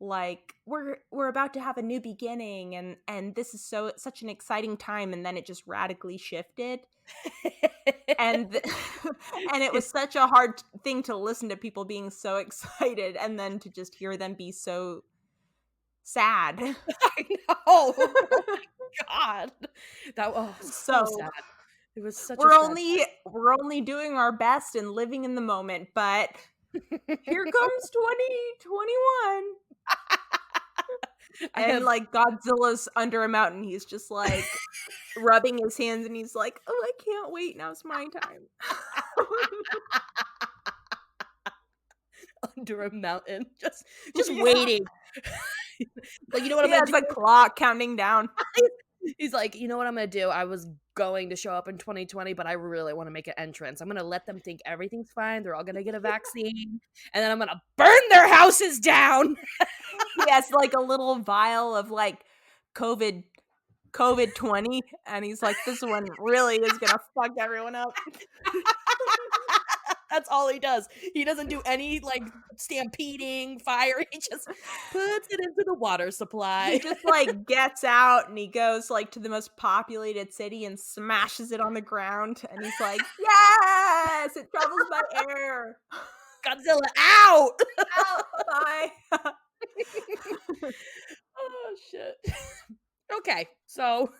like we're about to have a new beginning, and this is such an exciting time, and then it just radically shifted. And and it was such a hard thing to listen to people being so excited and then to just hear them be so sad. I know. Oh my god. So So sad. It was such a we're sad we're only doing our best and living in the moment, but here comes 2021. I And have like Godzilla's under a mountain. He's just like rubbing his hands and he's like, "Oh, I can't wait. Now it's my time." under a mountain, just Yeah. waiting. Like, you know what I'm Yeah, gonna it's do? like clock counting down. He's like, you know what I'm gonna do? I was going to show up in 2020, but I really want to make an entrance. I'm gonna let them think everything's fine. They're all gonna get a vaccine, and then I'm gonna burn their houses down. He has like a little vial of like COVID 20, and he's like, "This one really is gonna fuck everyone up." That's all he does. He doesn't do any like stampeding, fire. He just puts it into the water He supply. just like gets out and he goes like to the most populated city and smashes it on the ground, and he's like, "Yes, it travels by air." Godzilla out. Out, bye. Oh shit. Okay, so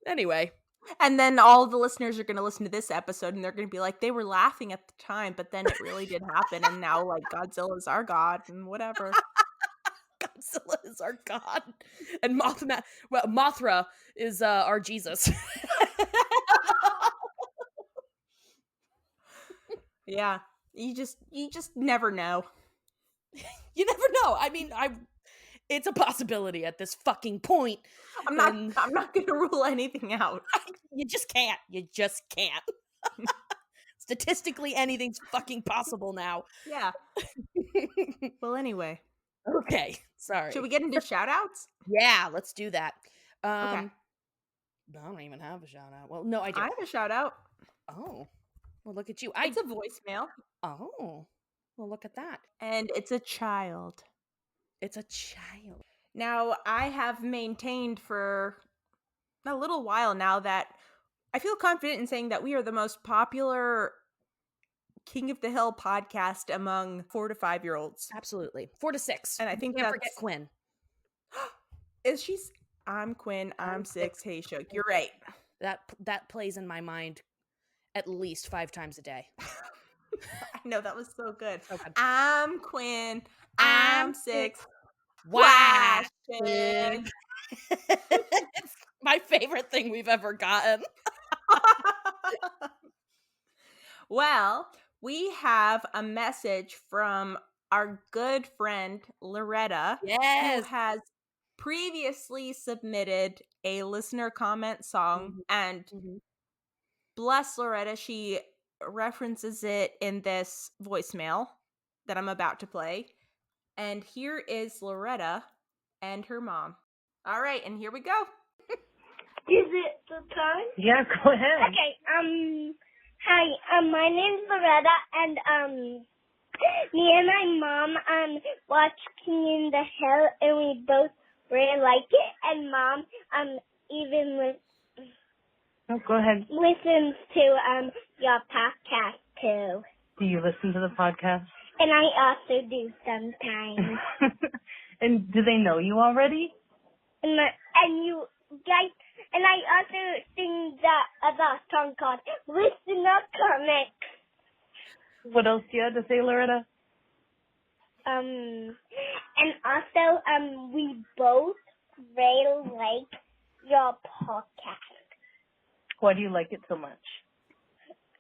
anyway, And then all the listeners are going to listen to this episode and they're going to be like, they were laughing at the time, but then it really did happen. And now, like, Godzilla's our god and whatever. Godzilla is our god, and Mothra is our Jesus. Yeah. You just never know. You never know. I mean, it's a possibility at this fucking point. I'm not going to rule anything out. You just can't. You just can't. Statistically, anything's fucking possible now. Yeah. Well, anyway. Okay, sorry. Should we get into shout outs? Yeah, let's do that. Okay. I don't even have a shout out. Well, no, I do. I have a shout out. Oh, well, look at you. It's a voicemail. Oh, well, look at that. And it's a child. It's a child. Now, I have maintained for a little while now that I feel confident in saying that we are the most popular King of the Hill podcast among 4 to 5-year-olds. Absolutely. 4 to 6. And I think Can't that's forget Quinn. I'm Quinn, I'm 6. Hey, Shook. You're right. That plays in my mind at least 5 times a day. I know, that was so good. So good. I'm Quinn, I'm 6. Wow. Question. It's my favorite thing we've ever gotten. Well, we have a message from our good friend Loretta, Yes. who has previously submitted a listener comment song, and bless Loretta, she references it in this voicemail that I'm about to play. And here is Loretta and her mom. All right, and here we go. Is it the time? Yeah, go ahead. Okay, hi, my name's Loretta, and, me and my mom, watch King in the Hill, and we both really like it, and Mom, even Oh, go ahead. listens to, your podcast, too. Do you listen to the podcast? And I also do sometimes. And do they know you already? And you guys, and I also sing the song called Listen Up Comics. What else do you have to say, Loretta? And also, we both really like your podcast. Why do you like it so much?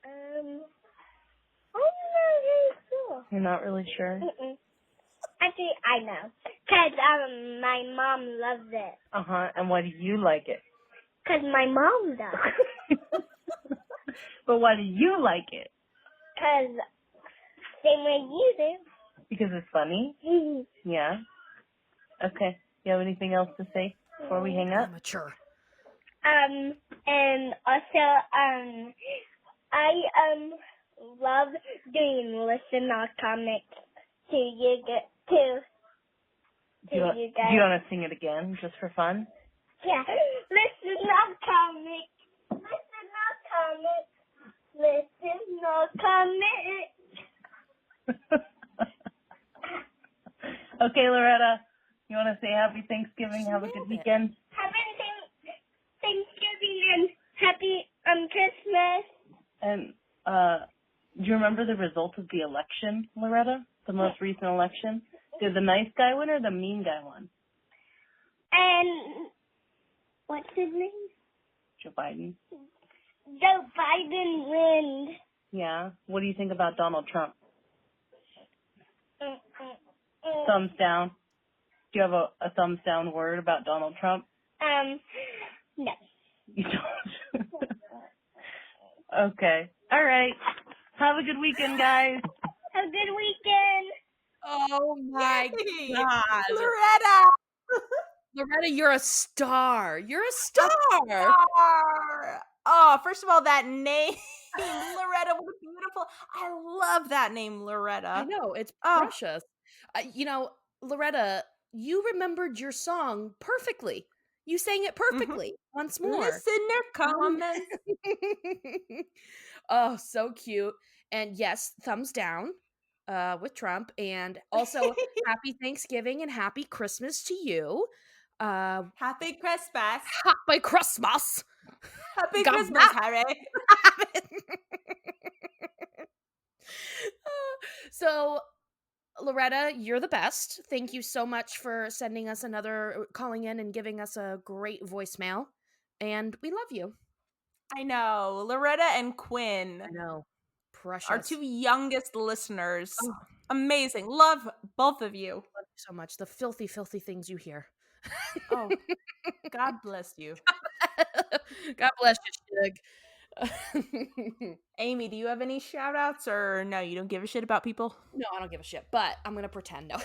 I'm not really sure. You're not really sure? Mm-mm. Actually, I know. Because, my mom loves it. Uh-huh. And why do you like it? Because my mom does. But why do you like it? Because same way you do. Because it's funny? Yeah. Okay. You have anything else to say before we hang up? Amateur. And also, I, love doing listener comics to you too. to you guys. Do you want to sing it again, just for fun? Yeah. Listen up, comic. Listen up, comic. Listen up, comic. Okay, Loretta, you want to say happy Thanksgiving? Have a good weekend. Happy Thanksgiving and happy Christmas. And do you remember the result of the election, Loretta? The most recent election? Did the nice guy win or the mean guy win? And what's his name? Joe Biden. Joe Biden wins. Yeah. What do you think about Donald Trump? Thumbs down. Do you have a thumbs down word about Donald Trump? No. You don't? Okay. All right. Have a good weekend, guys. Have a good weekend. Oh my Yay! God. Loretta! Loretta, you're a star. You're a star. Star. Oh, first of all, that name, Loretta, was beautiful. I love that name, Loretta. I know, it's Oh. precious. Loretta, you remembered your song perfectly. You sang it perfectly once more. Listener comments. Oh, so cute. And yes, thumbs down with Trump. And also, happy Thanksgiving and happy Christmas to you. Happy Christmas. Happy Christmas. Happy God Christmas, bless. Harry. So, Loretta, you're the best. Thank you so much for calling in and giving us a great voicemail. And we love you. I know. Loretta and Quinn I know. Precious. our two youngest listeners. Oh. Amazing. Love both of you. Love you so much. The filthy, filthy things you hear. Oh, God bless you. God bless you, Shug. Amy, do you have any shout outs or no, you don't give a shit about people? No, I don't give a shit, but I'm going to pretend. No.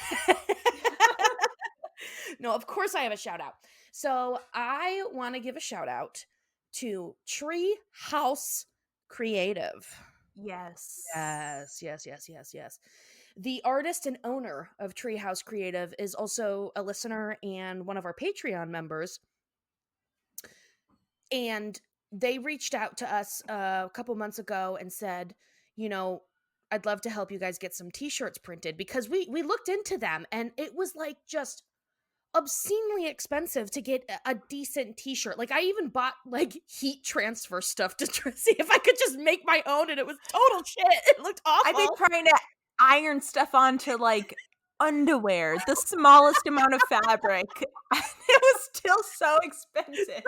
No, of course I have a shout out. So I want to give a shout out to Tree House Creative. Yes. Yes. The artist and owner of Treehouse Creative is also a listener and one of our Patreon members. And they reached out to us a couple months ago and said, I'd love to help you guys get some t-shirts printed, because we looked into them and it was like just obscenely expensive to get a decent t-shirt. Like I even bought like heat transfer stuff to see if I could just make my own, and it was total shit. It looked awful. I've been trying to iron stuff onto like underwear, the smallest amount of fabric. It was still so expensive.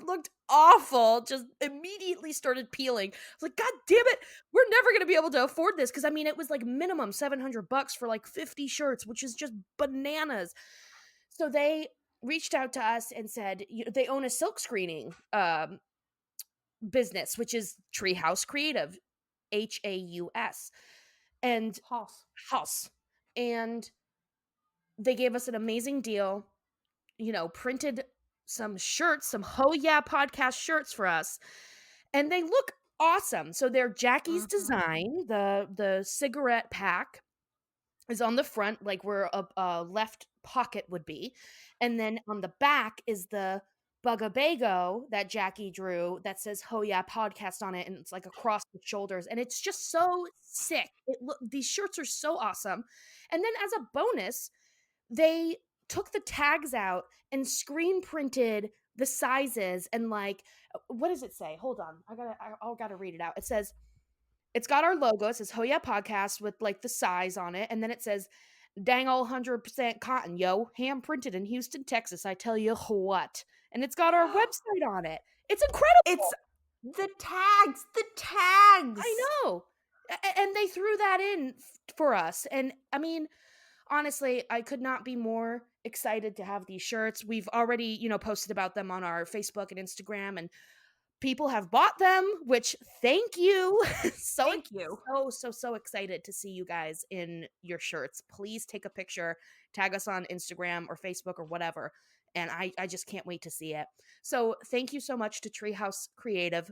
Looked awful, just immediately started peeling. I was like, God damn it, we're never gonna be able to afford this, because I mean it was like minimum $700 for like 50 shirts, which is just bananas. So they reached out to us and said they own a silk screening business, which is Treehouse Creative, Haus, and House. And they gave us an amazing deal, printed some shirts, some Heyyy podcast shirts for us, and they look awesome. So they're Jackie's design. The cigarette pack is on the front, like where a left pocket would be, and then on the back is the Buggabago that Jackie drew that says Heyyy podcast on it, and it's like across the shoulders, and it's just so sick. These shirts are so awesome. And then as a bonus, they took the tags out and screen printed the sizes, and like, what does it say? Hold on, I gotta read it out. It says, it's got our logo. It says Heyyy podcast with like the size on it, and then it says, dang all 100% cotton, yo, hand printed in Houston, Texas. I tell you what. And it's got our website on it. It's incredible. It's the tags. I know. And they threw that in for us. And I mean, honestly, I could not be more excited to have these shirts. We've already, posted about them on our Facebook and Instagram, and people have bought them, which thank you. Thank you. So excited to see you guys in your shirts. Please take a picture, tag us on Instagram or Facebook or whatever. And I just can't wait to see it. So thank you so much to Treehouse Creative.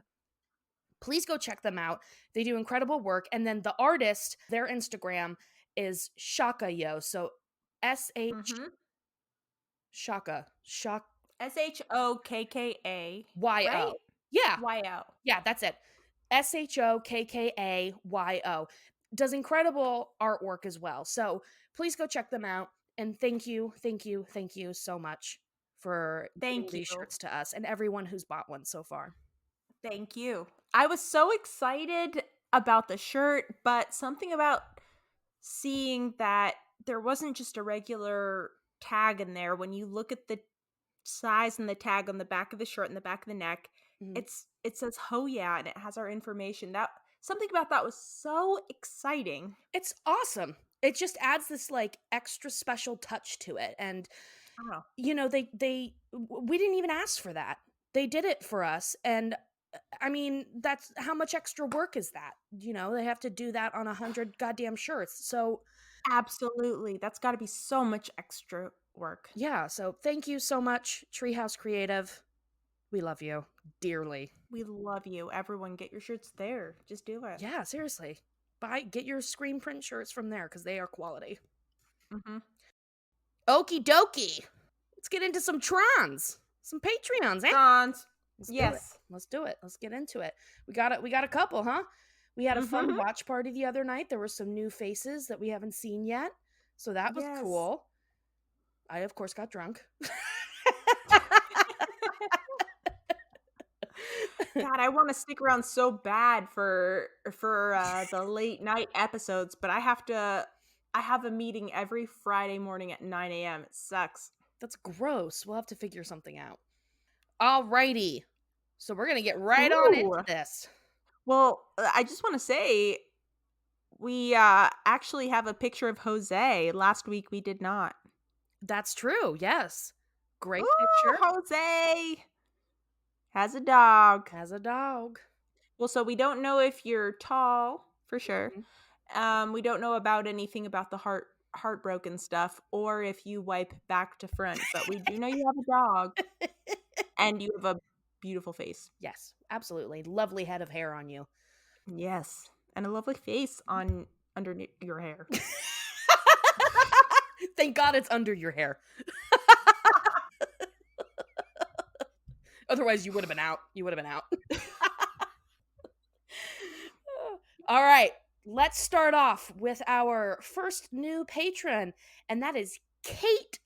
Please go check them out. They do incredible work. And then the artist, their Instagram is Shakayo. So Shaka. Shock. SHOKKA. Y-O. Right? Yeah. YO. Yeah, that's it. SHOKKAYO. Does incredible artwork as well. So please go check them out. And thank you so much for giving Thank these you. shirts to us and everyone who's bought one so far. Thank you. I was so excited about the shirt, but something about seeing that there wasn't just a regular tag in there. When you look at the size and the tag on the back of the shirt and the back of the neck, Mhm. it says Heyyy and it has our information. That something about that was so exciting. It's awesome. It just adds this like extra special touch to it. And Oh. you know, we didn't even ask for that. They did it for us. And I mean, that's how much extra work is that? You know, they have to do that on 100 goddamn shirts. So Absolutely. That's got to be so much extra work. yeah, so thank you so much, Treehouse Creative. We love you dearly. We love you. Everyone, get your shirts there. Just do it. Yeah, seriously. Get your screen print shirts from there because they are quality. Mm-hmm. Okie dokie. Let's get into some Trons. Some Patreons, eh? Trons. Let's do Yes. it. Let's do it. Let's get into it. We got a couple, huh? We had a fun Mhm. watch party the other night. There were some new faces that we haven't seen yet. So that was Yes. cool. I, of course, got drunk. God, I want to stick around so bad for the late night episodes, but I have a meeting every Friday morning at 9 a.m. It sucks. That's gross. We'll have to figure something out. Alrighty. So we're going to get right on into this. Well, I just want to say we actually have a picture of Jose. Last week we did not. That's true. Yes. Great Ooh, picture. Jose has a dog. Has a dog. Well, so we don't know if you're tall, for sure. Mhm. We don't know about anything about the heartbroken stuff, or if you wipe back to front, but we do know you have a dog and you have a beautiful face. Yes, absolutely. Lovely head of hair on you. Yes, and a lovely face on under your hair. Thank God it's under your hair. Otherwise, you would have been out. All right. Let's start off with our first new patron, and that is Kate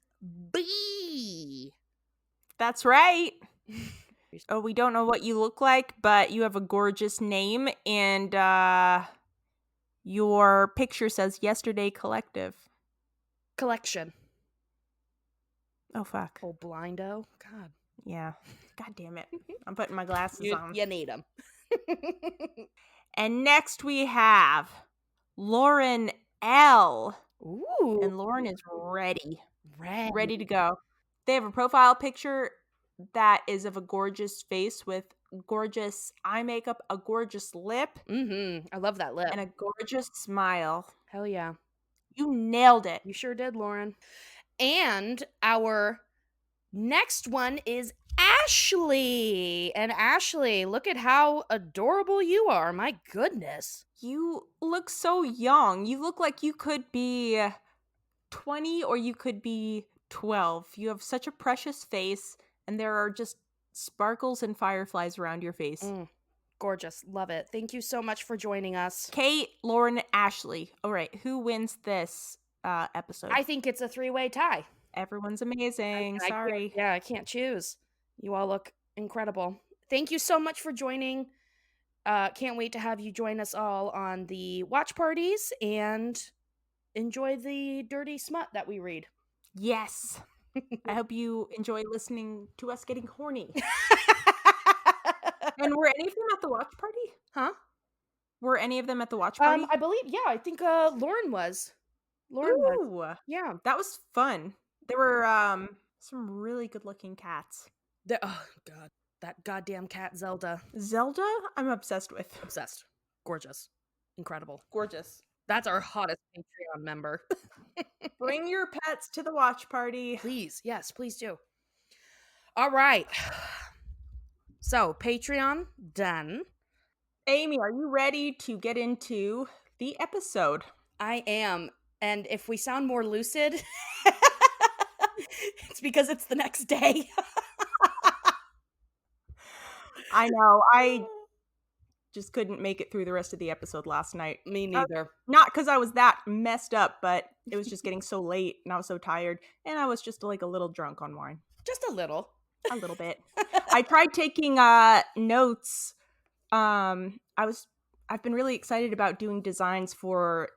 B. That's right. Oh, we don't know what you look like, but you have a gorgeous name, and your picture says Yesterday Collective. Collection. Oh, fuck. Oh, blindo. God. Yeah. God damn it. I'm putting my glasses on. You need them. And next we have Lauren L. Ooh. And Lauren is ready. Red. Ready to go. They have a profile picture that is of a gorgeous face with gorgeous eye makeup, a gorgeous lip. I love that lip. And a gorgeous smile. Hell yeah. You nailed it. You sure did, Lauren. And our next one is Ashley. And Ashley, look at how adorable you are. My goodness. You look so young. You look like you could be 20 or you could be 12. You have such a precious face, and there are just sparkles and fireflies around your face. Gorgeous. Love it. Thank you so much for joining us. Kate, Lauren, Ashley. All right, who wins this episode? I think it's a 3-way tie. Everyone's amazing. Sorry. I can't choose. You all look incredible. Thank you so much for joining. Can't wait to have you join us all on the watch parties and enjoy the dirty smut that we read. Yes. I hope you enjoy listening to us getting horny. And were any of them at the watch party? Huh? Were any of them at the watch party? I believe, yeah, I think Lauren was. Ooh, yeah. That was fun. There were some really good looking cats. Oh, God. That goddamn cat, Zelda. Zelda, I'm obsessed with. Obsessed. Gorgeous. Incredible. Gorgeous. That's our hottest Patreon member. Bring your pets to the watch party. Please. Yes, please do. All right. So, Patreon, done. Amy, are you ready to get into the episode? I am. And if we sound more lucid, It's because it's the next day. I know. I just couldn't make it through the rest of the episode last night. Me neither. Not because I was that messed up, but it was just getting so late and I was so tired. And I was just like a little drunk on wine. Just a little. A little bit. I tried taking notes. I've been really excited about doing designs for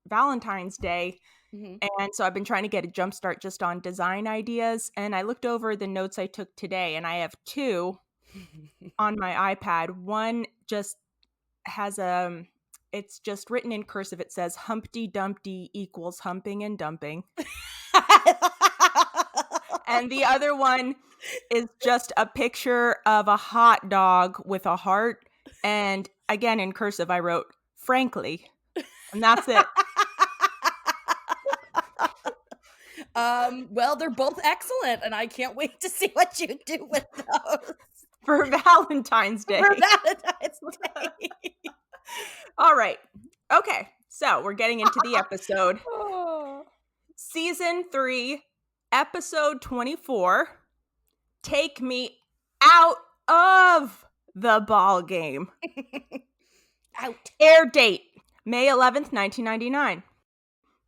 Valentine's Day. And so I've been trying to get a jump start just on design ideas. And I looked over the notes I took today, and I have 2 on my iPad. One just has it's just written in cursive. It says Humpty Dumpty equals humping and dumping. And the other one is just a picture of a hot dog with a heart. And again, in cursive, I wrote, frankly. And that's it. Well, they're both excellent, and I can't wait to see what you do with those. For Valentine's Day. For Valentine's Day. All right. Okay. So we're getting into the episode. Season 3, episode 24. Take me out of the ball game. Out. Air date, May 11th, 1999.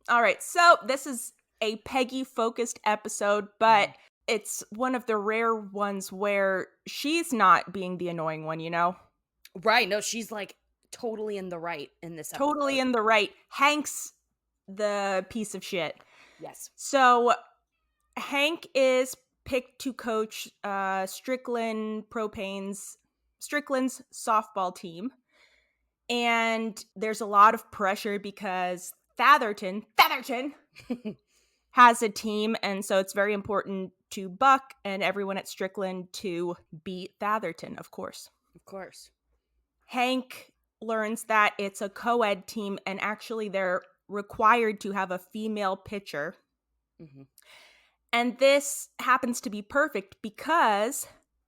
All right. So this is a Peggy-focused episode, but it's one of the rare ones where she's not being the annoying one, you know? Right. No, she's like totally in the right in this episode. Totally in the right. Hank's the piece of shit. Yes. So Hank is picked to coach Strickland's softball team. And there's a lot of pressure because Fatherton has a team, and so it's very important to Buck and everyone at Strickland to beat Fatherton, of course. Of course. Hank learns that it's a co-ed team, and actually they're required to have a female pitcher. And this happens to be perfect because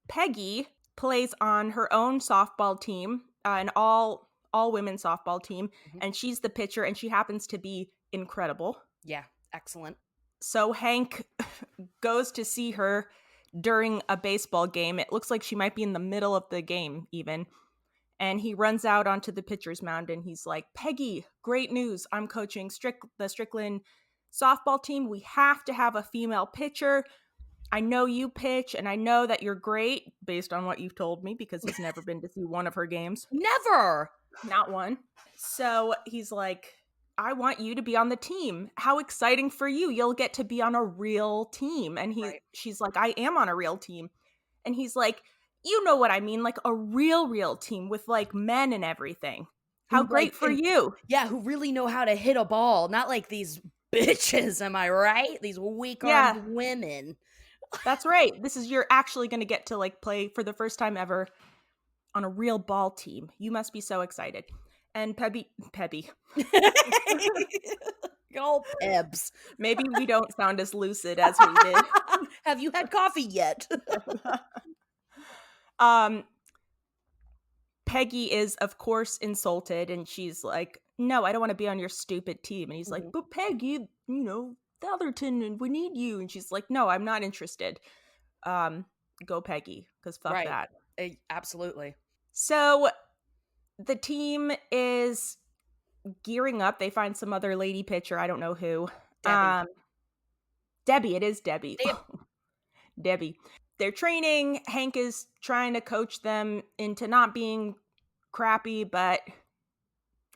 Peggy plays on her own softball team, an all-women softball team, and she's the pitcher, and she happens to be incredible. Yeah, excellent. So Hank goes to see her during a baseball game. It looks like she might be in the middle of the game even. And he runs out onto the pitcher's mound and he's like, Peggy, great news. I'm coaching the Strickland softball team. We have to have a female pitcher. I know you pitch and I know that you're great based on what you've told me because he's never been to see one of her games. Never. Not one. So he's like, I want you to be on the team. How exciting for you. You'll get to be on a real team. And she's like, I am on a real team. And he's like, you know what I mean? Like a real team with like men and everything. How great for you. Yeah, who really know how to hit a ball. Not like these bitches, am I right? These weak-armed women. That's right. You're actually going to get to like play for the first time ever on a real ball team. You must be so excited. And Pebby. Good old Pebs. Maybe we don't sound as lucid as we did. Have you had coffee yet? Peggy is, of course, insulted, and she's like, no, I don't want to be on your stupid team. And he's like, but Peggy, you know, Fatherton, and we need you. And she's like, no, I'm not interested. Go Peggy, because fuck that. Absolutely. So the team is gearing up. They find some other lady pitcher. I don't know who. Debbie. It is Debbie. Debbie. They're training. Hank is trying to coach them into not being crappy, but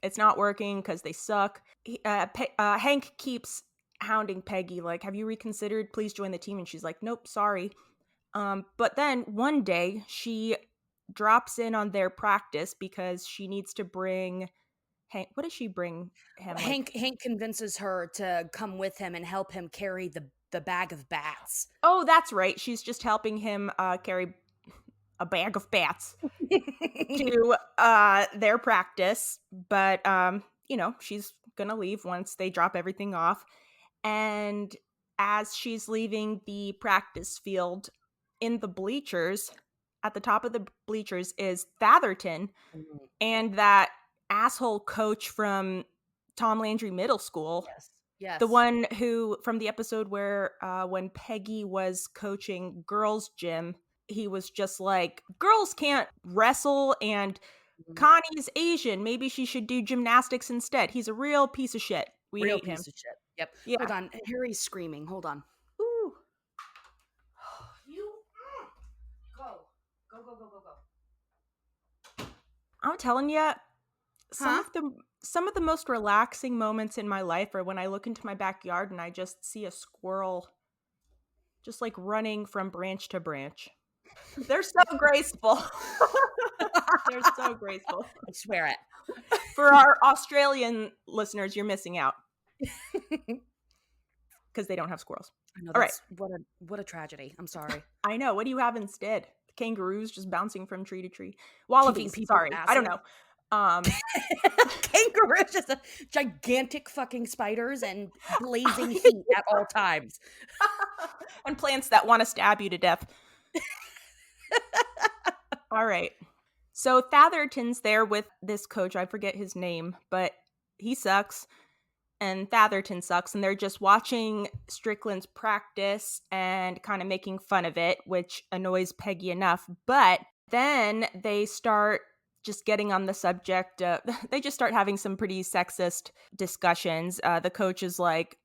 it's not working because they suck. Hank keeps hounding Peggy, like, have you reconsidered? Please join the team. And she's like, nope, sorry. But then one day she drops in on their practice because she needs to bring Hank. What does she bring him? Hank convinces her to come with him and help him carry the bag of bats. Oh, that's right. She's just helping him carry a bag of bats to their practice. But, you know, she's going to leave once they drop everything off. And as she's leaving the practice field, in the bleachers, at the top of the bleachers is Fatherton and that asshole coach from Tom Landry Middle School. Yes. The one who, from the episode where when Peggy was coaching girls' gym, he was just like, girls can't wrestle and Connie's Asian. Maybe she should do gymnastics instead. He's a real piece of shit. We Real hate him. piece of shit. Yep. Yeah. Hold on. Harry's screaming. Hold on. Ooh. You go. I'm telling you, some of the most relaxing moments in my life are when I look into my backyard and I just see a squirrel just like running from branch to branch. They're so graceful. They're so graceful. I swear it. For our Australian listeners, you're missing out because they don't have squirrels. I know. All right. What a tragedy. I'm sorry. I know. What do you have instead? Kangaroos just bouncing from tree to tree. Wallabies. Kicking people's Sorry, I don't asses. know. Kangaroos, just a gigantic fucking spiders and blazing heat at all times. And plants that want to stab you to death. All right. So Thatherton's there with this coach. I forget his name, but he sucks. And Thatherton sucks. And they're just watching Strickland's practice and kind of making fun of it, which annoys Peggy enough. But then they start just getting on the subject. They just start having some pretty sexist discussions. The coach is like,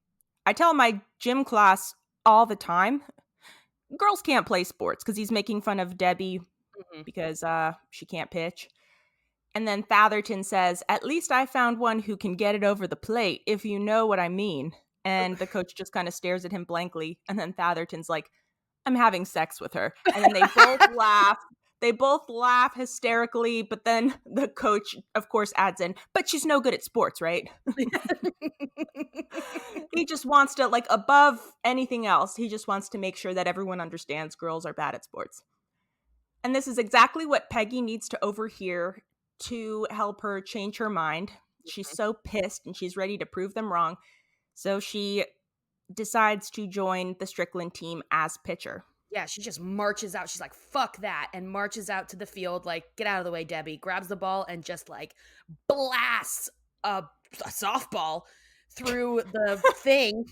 I tell my gym class all the time, girls can't play sports, because he's making fun of Debbie because she can't pitch. And then Thatherton says, at least I found one who can get it over the plate, if you know what I mean. And the coach just kind of stares at him blankly. And then Thatherton's like, I'm having sex with her. And then they both laugh. They both laugh hysterically. But then the coach, of course, adds in, but she's no good at sports, right? He just wants to, like, above anything else, he just wants to make sure that everyone understands girls are bad at sports. And this is exactly what Peggy needs to overhear to help her change her mind. She's so pissed and she's ready to prove them wrong. So she decides to join the Strickland team as pitcher. Yeah, she just marches out. She's like, fuck that. And marches out to the field, like, get out of the way, Debbie. Grabs the ball and just, like, blasts a softball through the thing.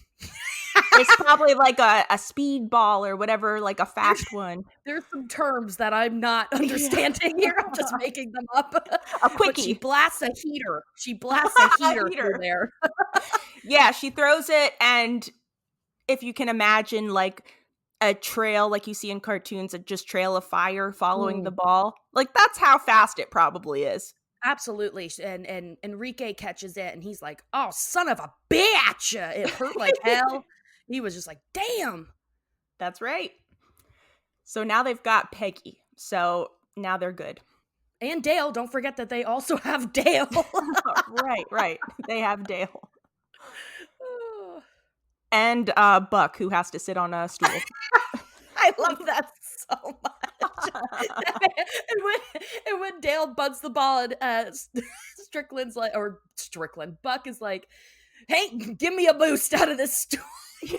It's probably like a speed ball or whatever, like a fast one. There's some terms that I'm not understanding here. I'm just making them up. A quickie. But she blasts a heater. She blasts a heater through there. Yeah, she throws it, and if you can imagine, like, a trail like you see in cartoons, a just trail of fire following the ball, like, that's how fast it probably is. Absolutely. And Enrique catches it, and he's like, oh, son of a bitch. It hurt like hell. He was just like, damn. That's right. So now they've got Peggy. So now they're good. And Dale. Don't forget that they also have Dale. Right. They have Dale. And Buck, who has to sit on a stool. I love that so much. and when Dale bunts the ball, and Buck is like, hey, give me a boost out of this stool. He's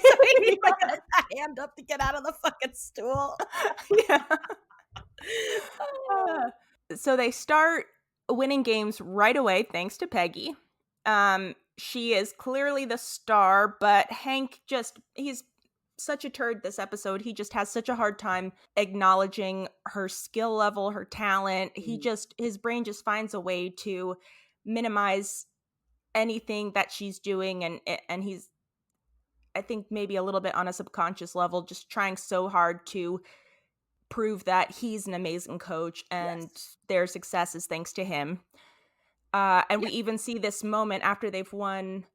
like a hand up to get out of the fucking stool. Yeah. So they start winning games right away, thanks to Peggy. She is clearly the star, but Hank he's such a turd this episode. He just has such a hard time acknowledging her skill level, her talent. His brain just finds a way to minimize anything that she's doing, and he's, I think, maybe a little bit on a subconscious level, just trying so hard to prove that he's an amazing coach and their success is thanks to him. We even see this moment after they've won.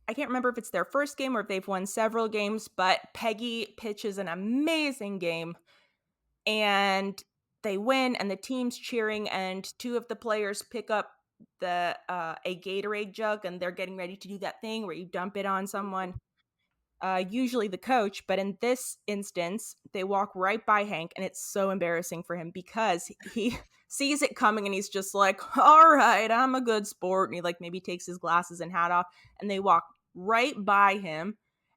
I can't remember if it's their first game or if they've won several games, but Peggy pitches an amazing game and they win, and the team's cheering, and two of the players pick up a Gatorade jug, and they're getting ready to do that thing where you dump it on someone, usually the coach, but in this instance they walk right by Hank, and it's so embarrassing for him because he sees it coming and he's just like, all right, I'm a good sport, and he, like, maybe takes his glasses and hat off, and they walk right by him,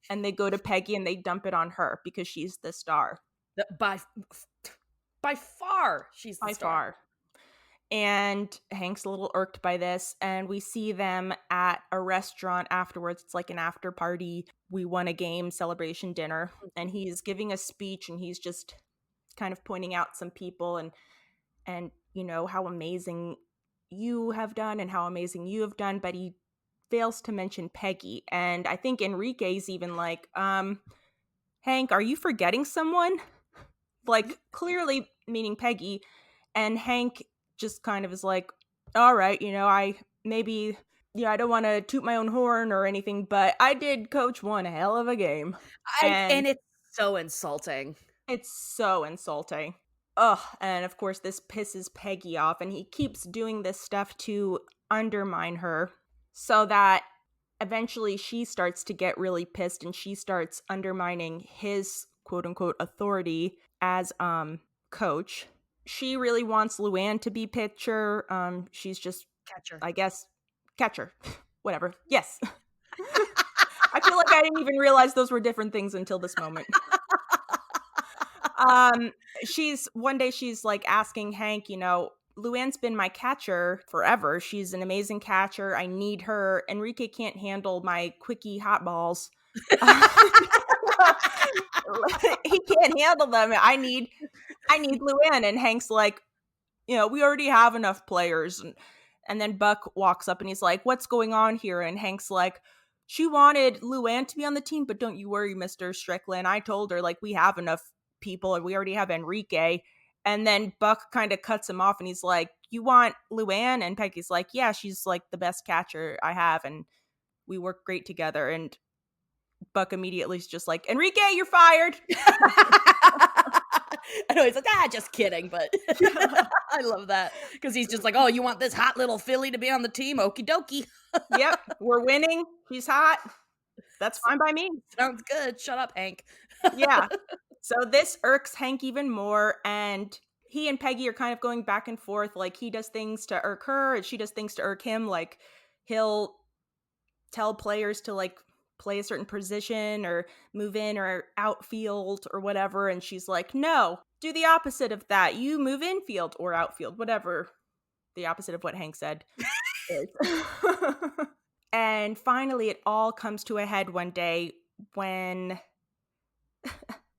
and they go to Peggy and they dump it on her because she's the star. By far, she's the by star. far. And Hank's a little irked by this, and we see them at a restaurant afterwards. It's like an after party. We won a game celebration dinner, and he's giving a speech, and he's just kind of pointing out some people and how amazing you have done and how amazing you have done, but he fails to mention Peggy. And I think Enrique's even like, Hank, are you forgetting someone? Like, clearly meaning Peggy. And Hank just kind of is like, all right, I don't want to toot my own horn or anything, but I did coach one hell of a game. And it's so insulting. It's so insulting. Ugh, and of course this pisses Peggy off, and he keeps doing this stuff to undermine her so that eventually she starts to get really pissed and she starts undermining his quote-unquote authority as coach. She really wants Luann to be pitcher. She's just Catcher. I guess catcher. Whatever. Yes. I feel like I didn't even realize those were different things until this moment. One day she's like asking Hank, Luann's been my catcher forever. She's an amazing catcher. I need her. Enrique can't handle my quickie hot balls. He can't handle them. I need Luann. And Hank's like, we already have enough players. And then Buck walks up and he's like, what's going on here? And Hank's like, she wanted Luann to be on the team, but don't you worry, Mr. Strickland. I told her, like, we have enough people and we already have Enrique. And then Buck kind of cuts him off and he's like, you want Luann? And Peggy's like, yeah, she's like the best catcher I have and we work great together. And Buck immediately is just like, Enrique, you're fired. I know, he's like, just kidding, but I love that because he's just like, oh, you want this hot little filly to be on the team? Okie dokie. Yep, we're winning. He's hot. That's fine by me. Sounds good. Shut up, Hank. Yeah. So this irks Hank even more, and he and Peggy are kind of going back and forth. Like, he does things to irk her, and she does things to irk him. Like, he'll tell players to, like, play a certain position or move in or outfield or whatever, and she's like, no, do the opposite of that. You move infield or outfield, whatever the opposite of what Hank said is. And finally, it all comes to a head one day when...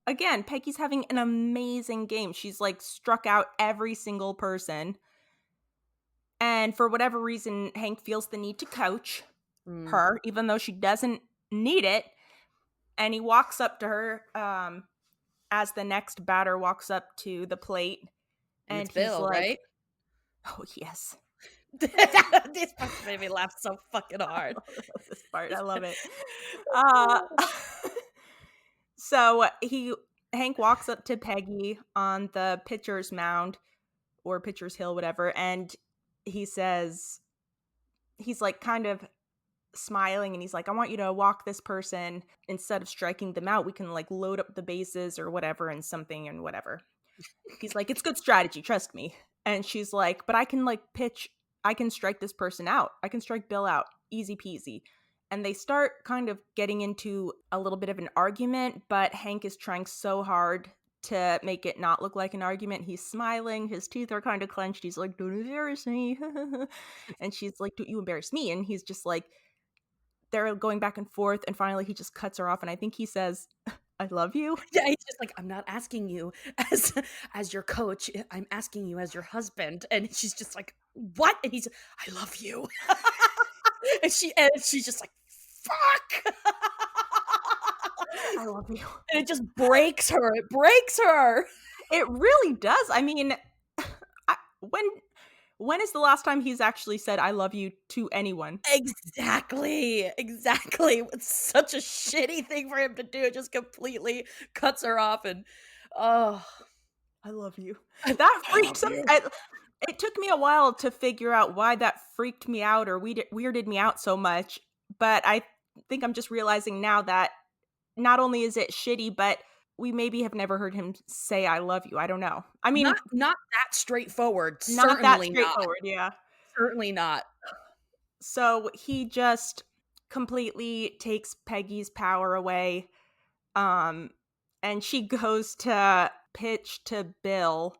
Again, Peggy's having an amazing game. She's like struck out every single person. And for whatever reason, Hank feels the need to coach her, even though she doesn't need it. And he walks up to her as the next batter walks up to the plate. And he's Bill, like, right? Oh, yes. This part made me laugh so fucking hard. This part, I love it. So Hank walks up to Peggy on the pitcher's mound or pitcher's hill, whatever, and he says, he's like kind of smiling and he's like, I want you to walk this person instead of striking them out. We can like load up the bases or whatever and something and whatever. He's like, it's good strategy, trust me. And she's like, but I can like pitch, I can strike this person out. I can strike Bill out. Easy peasy. And they start kind of getting into a little bit of an argument, but Hank is trying so hard to make it not look like an argument. He's smiling. His teeth are kind of clenched. He's like, don't embarrass me. And she's like, don't you embarrass me. And he's just like, they're going back and forth. And finally, he just cuts her off. And I think he says, I love you. Yeah, he's just like, I'm not asking you as your coach. I'm asking you as your husband. And she's just like, what? And he's, I love you. And she's just like, fuck. I love you. And it just breaks her. It breaks her. It really does. I mean, when is the last time he's actually said I love you to anyone? Exactly. It's such a shitty thing for him to do. It just completely cuts her off and oh, I love you. That freaked it took me a while to figure out why that freaked me out or weirded me out so much. But I think I'm just realizing now that not only is it shitty, but we maybe have never heard him say I love you. I don't know. I mean, not that straightforward. Not that straightforward, yeah. Certainly not. So he just completely takes Peggy's power away. And she goes to pitch to Bill.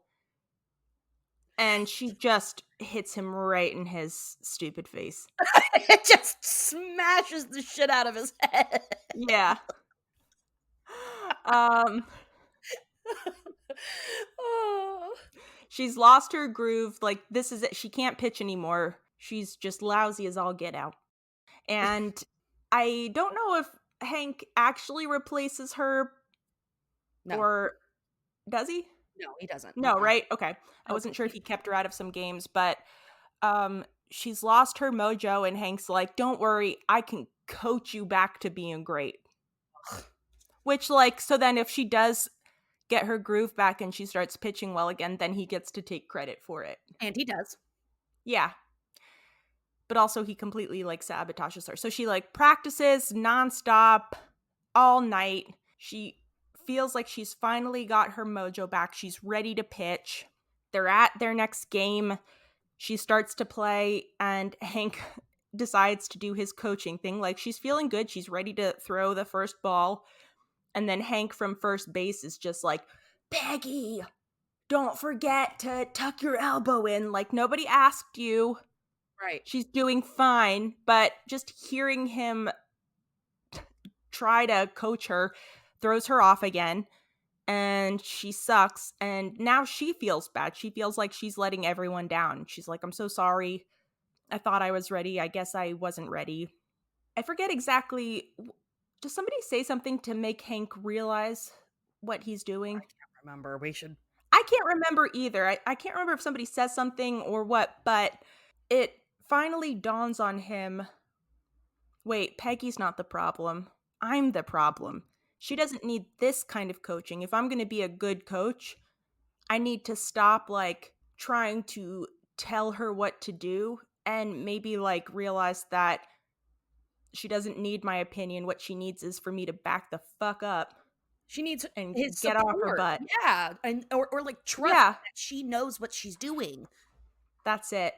And she just hits him right in his stupid face. It just smashes the shit out of his head. Yeah. Oh. She's lost her groove. Like, this is it. She can't pitch anymore. She's just lousy as all get out. And I don't know if Hank actually replaces her No. or does he? No, he doesn't. No, right? Okay. I wasn't sure if he kept her out of some games, but she's lost her mojo and Hank's like, "Don't worry, I can coach you back to being great." Which, like, so then if she does get her groove back and she starts pitching well again, then he gets to take credit for it. And he does. Yeah. But also he completely, like, sabotages her. So she, like, practices nonstop all night. She feels like she's finally got her mojo back. She's ready to pitch. They're at their next game. She starts to play, and Hank decides to do his coaching thing. Like, she's feeling good. She's ready to throw the first ball. And then Hank from first base is just like, "Peggy, don't forget to tuck your elbow in. Like, nobody asked you." Right. She's doing fine, but just hearing him try to coach her throws her off again, and she sucks, and now she feels bad. She feels like she's letting everyone down. She's like, "I'm so sorry. I thought I was ready. I guess I wasn't ready." I forget exactly. Does somebody say something to make Hank realize what he's doing? I can't remember. We should. I can't remember either. I can't remember if somebody says something or what, but it finally dawns on him. Wait, Peggy's not the problem. I'm the problem. She doesn't need this kind of coaching. If I'm going to be a good coach, I need to stop, like, trying to tell her what to do and maybe, like, realize that she doesn't need my opinion. What she needs is for me to back the fuck up. She needs and his get support. off her butt. Yeah, and or like trust Yeah. that she knows what she's doing. That's it.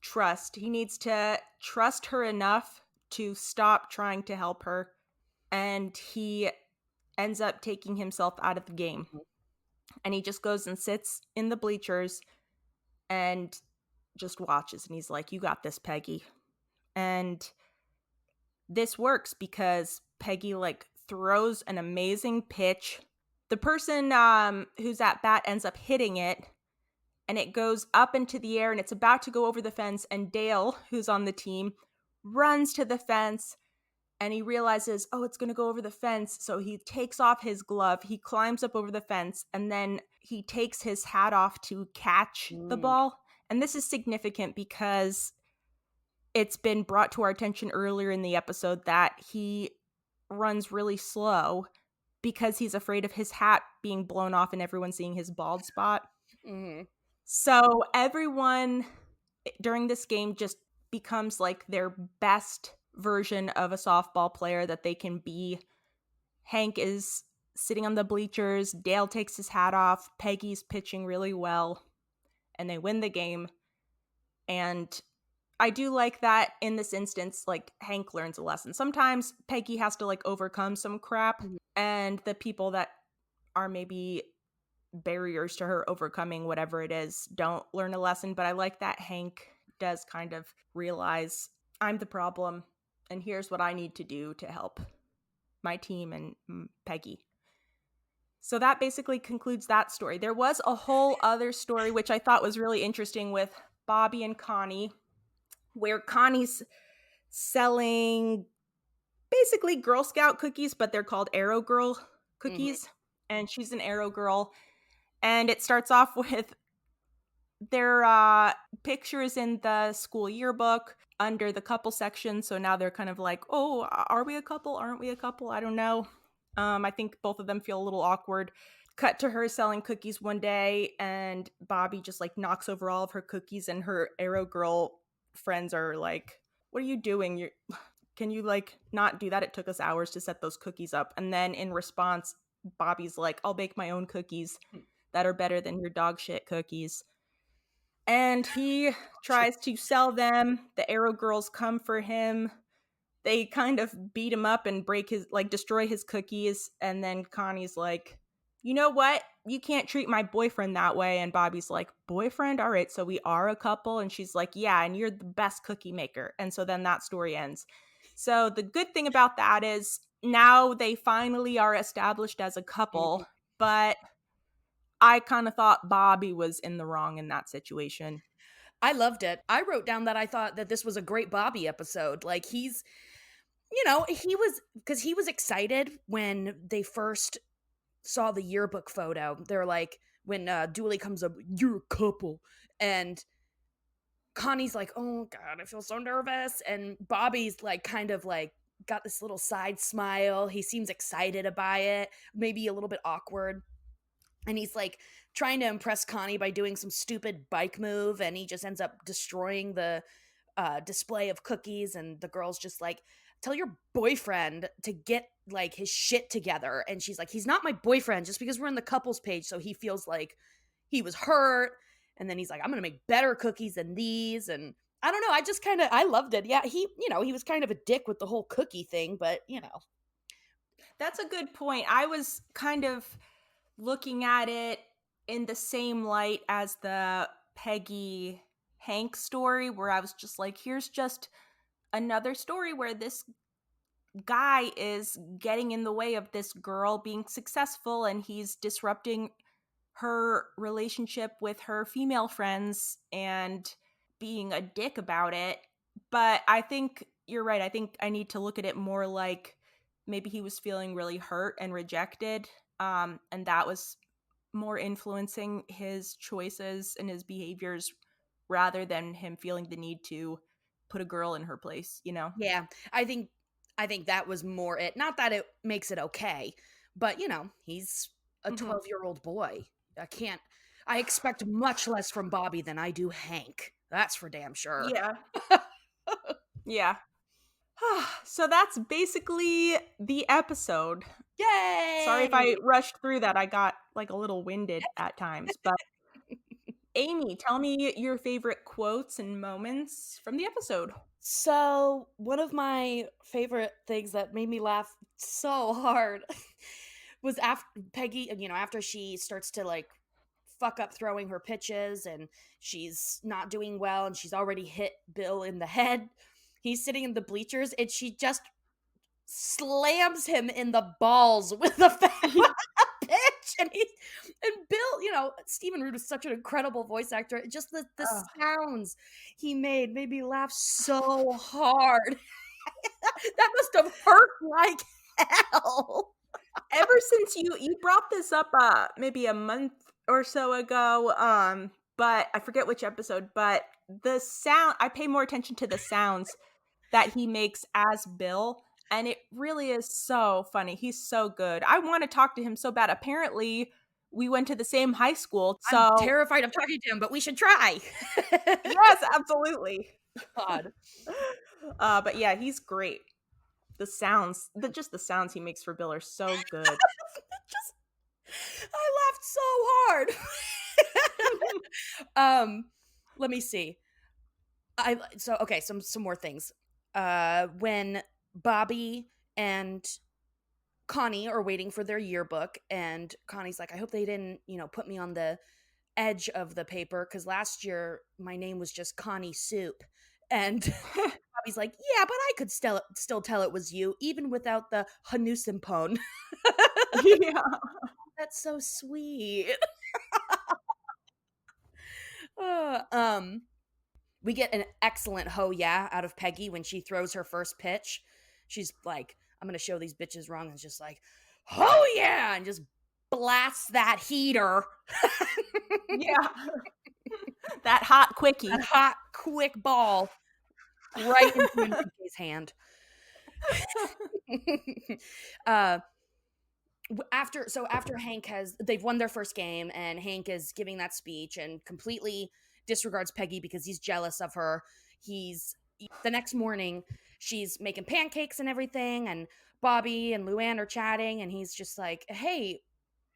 Trust. He needs to trust her enough to stop trying to help her, and he ends up taking himself out of the game. Mhm. And he just goes and sits in the bleachers and just watches, and he's like, "You got this, Peggy." And this works because Peggy, like, throws an amazing pitch. The person who's at bat ends up hitting it, and it goes up into the air, and it's about to go over the fence, and Dale, who's on the team, runs to the fence, and he realizes, oh, it's going to go over the fence, so he takes off his glove, he climbs up over the fence, and then he takes his hat off to catch the ball. And this is significant because it's been brought to our attention earlier in the episode that he runs really slow because he's afraid of his hat being blown off and everyone seeing his bald spot. Mm-hmm. So everyone during this game just becomes like their best version of a softball player that they can be. Hank is sitting on the bleachers. Dale takes his hat off. Peggy's pitching really well. And they win the game. And I do like that in this instance, like, Hank learns a lesson. Sometimes Peggy has to, like, overcome some crap. Mhm. And the people that are maybe barriers to her overcoming whatever it is don't learn a lesson. But I like that Hank does kind of realize, I'm the problem, and here's what I need to do to help my team and Peggy. So that basically concludes that story. There was a whole other story which I thought was really interesting with Bobby and Connie, where Connie's selling basically Girl Scout cookies, but they're called Arrow Girl cookies. And she's an Arrow Girl. And it starts off with their pictures in the school yearbook under the couple section. So now they're kind of like, oh, are we a couple? Aren't we a couple? I don't know. I think both of them feel a little awkward. Cut to her selling cookies one day, and Bobby just, like, knocks over all of her cookies, and her Arrow Girl friends are like, what are you doing? Can you, like, not do that? It took us hours to set those cookies up. And then in response, Bobby's like, I'll bake my own cookies that are better than your dog shit cookies. And he tries to sell them. The Arrow Girls come for him. They kind of beat him up and destroy his cookies. And then Connie's like, you know what? you can't treat my boyfriend that way. And Bobby's like, boyfriend? All right, so we are a couple. And she's like, yeah, and you're the best cookie maker. And so then that story ends. So the good thing about that is now they finally are established as a couple, but I kind of thought Bobby was in the wrong in that situation. I loved it. I wrote down that I thought that this was a great Bobby episode. Like he's, because he was excited when they first saw the yearbook photo. They're like, when Dooley comes up, you're a couple. And Connie's like, oh God, I feel so nervous. And Bobby's like, kind of like, got this little side smile. He seems excited by it, maybe a little bit awkward. And he's like trying to impress Connie by doing some stupid bike move. And he just ends up destroying the display of cookies. And the girl's just like, tell your boyfriend to get like his shit together. And she's like, he's not my boyfriend just because we're in the couples page. So he feels like he was hurt. And then he's like, I'm going to make better cookies than these. And I don't know. I loved it. Yeah. He was kind of a dick with the whole cookie thing, but That's a good point. I was kind of looking at it in the same light as the Peggy Hank story, where I was just like, here's just another story where this guy is getting in the way of this girl being successful, and he's disrupting her relationship with her female friends and being a dick about it. But I think you're right. I think I need to look at it more like maybe he was feeling really hurt and rejected, and that was more influencing his choices and his behaviors rather than him feeling the need to put a girl in her place, Yeah, I think that was more it. Not that it makes it okay, but he's a 12-year-old boy. I expect much less from Bobby than I do Hank. That's for damn sure. Yeah. Yeah. So that's basically the episode. Yay! Sorry if I rushed through that. I got like a little winded at times, but Amy, tell me your favorite quotes and moments from the episode. So, one of my favorite things that made me laugh so hard was after Peggy, after she starts to like fuck up throwing her pitches and she's not doing well and she's already hit Bill in the head. He's sitting in the bleachers and she just slams him in the balls with a pitch. And Bill, Stephen Root is such an incredible voice actor. Just the sounds he made me laugh so hard. That must have hurt like hell. Ever since you brought this up maybe a month or so ago, but I forget which episode, but the sound, I pay more attention to the sounds that he makes as Bill, and it really is so funny. He's so good. I want to talk to him so bad. Apparently, we went to the same high school, so I'm terrified of talking to him, but we should try. Yes, absolutely. God. But yeah, he's great. The sounds, just the sounds he makes for Bill are so good. I laughed so hard. Let me see. Some more things. When Bobby and Connie are waiting for their yearbook, and Connie's like, I hope they didn't, put me on the edge of the paper, because last year my name was just Connie Soup. And Bobby's like, yeah, but I could still tell it was you, even without the Hanusimpone. Yeah. That's so sweet. We get an excellent ho yeah out of Peggy when she throws her first pitch. She's like, I'm gonna show these bitches wrong, and just like, ho yeah, and just blasts that heater. Yeah. That hot quickie. That hot quick ball right into Enrique's hand. After Hank they've won their first game, and Hank is giving that speech and completely disregards Peggy because he's jealous of her. The next morning, she's making pancakes and everything, and Bobby and Luann are chatting, and he's just like, hey,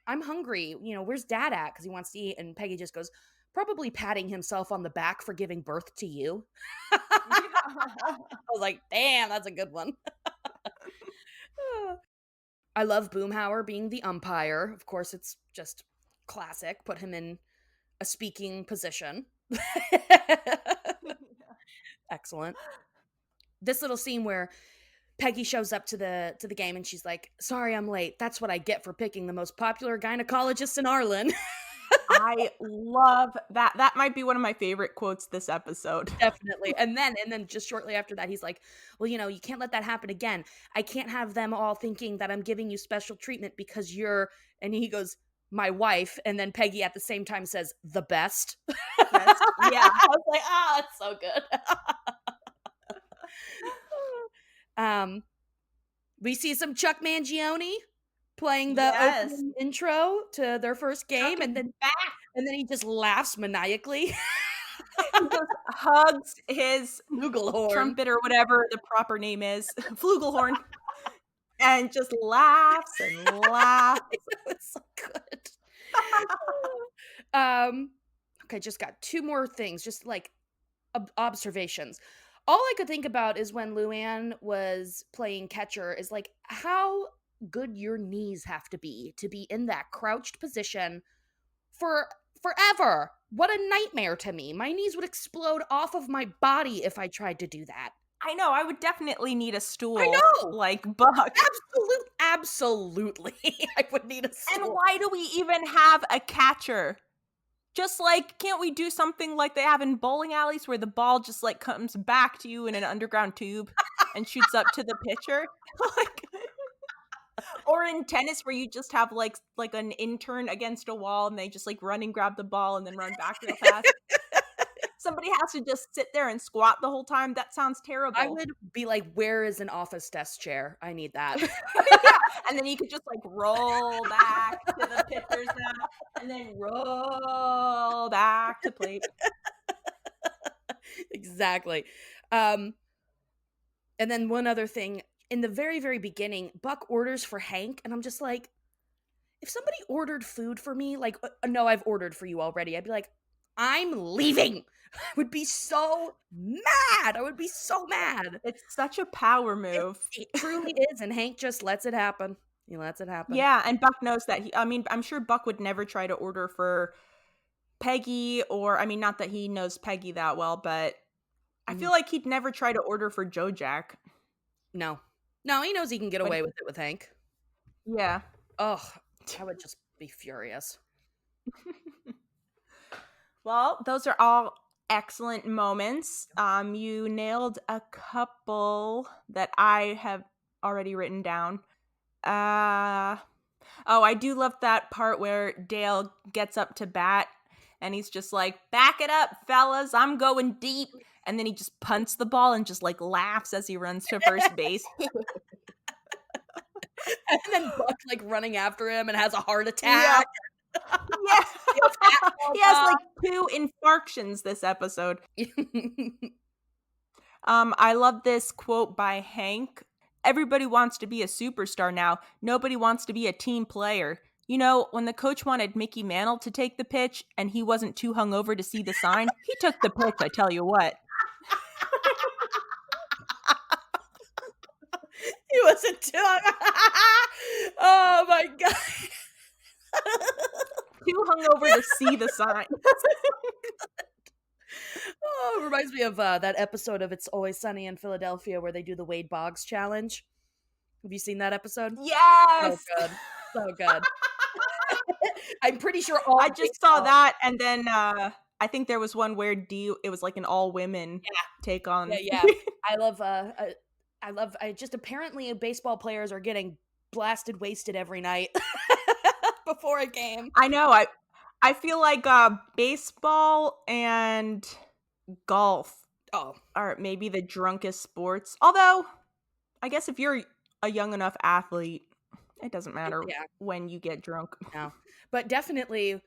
I'm hungry. Where's Dad at? Because he wants to eat. And Peggy just goes, probably patting himself on the back for giving birth to you. I was like, damn, that's a good one. I love Boomhauer being the umpire. Of course, it's just classic, put him in a speaking position. Excellent. This little scene where Peggy shows up to the game and she's like, "Sorry, I'm late. That's what I get for picking the most popular gynecologist in Arlen." I love that. That might be one of my favorite quotes this episode. Definitely. And then just shortly after that, he's like, "Well, you can't let that happen again. I can't have them all thinking that I'm giving you special treatment because you're," and he goes, "my wife." And then Peggy at the same time says, "the best." Yes. Yeah. I was like, "Ah, it's so good." We see some Chuck Mangione playing the Yes. opening intro to their first game, Chuck and is then back. he just laughs maniacally. He just hugs his Flugelhorn. trumpet or whatever the proper name is, flugelhorn, and just laughs and laughs. It's so good. Okay, just got two more things, just like observations. All I could think about is when Luann was playing catcher is like how good your knees have to be in that crouched position for forever. What a nightmare to me. My knees would explode off of my body if I tried to do that. I know. I would definitely need a stool. I know. Like Buck. Absolutely. I would need a stool. And why do we even have a catcher? Just like, can't we do something like they have in bowling alleys where the ball just like comes back to you in an underground tube and shoots up to the pitcher? Like, or in tennis where you just have like an intern against a wall and they just like run and grab the ball and then run back real fast. Somebody has to just sit there and squat the whole time. That sounds terrible. I would be like, where is an office desk chair? I need that. Yeah. And then you could just like roll back to the pitcher's now and then roll back to plate. Exactly. And then one other thing, in the very, very beginning, Buck orders for Hank, and I'm just like, if somebody ordered food for me, like, no, I've ordered for you already, I'd be like, I'm leaving. I would be so mad. I would be so mad. It's such a power move. It truly is, and Hank just lets it happen. He lets it happen. Yeah, and Buck knows that. I'm sure Buck would never try to order for Peggy, or, not that he knows Peggy that well, but I feel like he'd never try to order for Joe Jack. No, he knows he can get away with it with Hank. Yeah. Oh, I would just be furious. Well, those are all excellent moments. You nailed a couple that I have already written down. I do love that part where Dale gets up to bat and he's just like, "Back it up, fellas, I'm going deep." And then he just punts the ball and just like laughs as he runs to first base. And then Buck like running after him and has a heart attack. Yeah. He has like 2 infarctions this episode. I love this quote by Hank. "Everybody wants to be a superstar now. Nobody wants to be a team player. When the coach wanted Mickey Mantle to take the pitch and he wasn't too hungover to see the sign, he took the pitch, I tell you what." He wasn't too. Oh my god. Too hungover to see the sign. Oh, it reminds me of that episode of It's Always Sunny in Philadelphia where they do the Wade Boggs challenge. Have you seen that episode? Yes. So good. I'm pretty sure I just saw that, and then I think there was one where it was like an all women take on. Yeah. I just apparently baseball players are getting blasted wasted every night before a game. I know. I feel like baseball and golf are maybe the drunkest sports. Although, I guess if you're a young enough athlete, it doesn't matter when you get drunk. No, but definitely,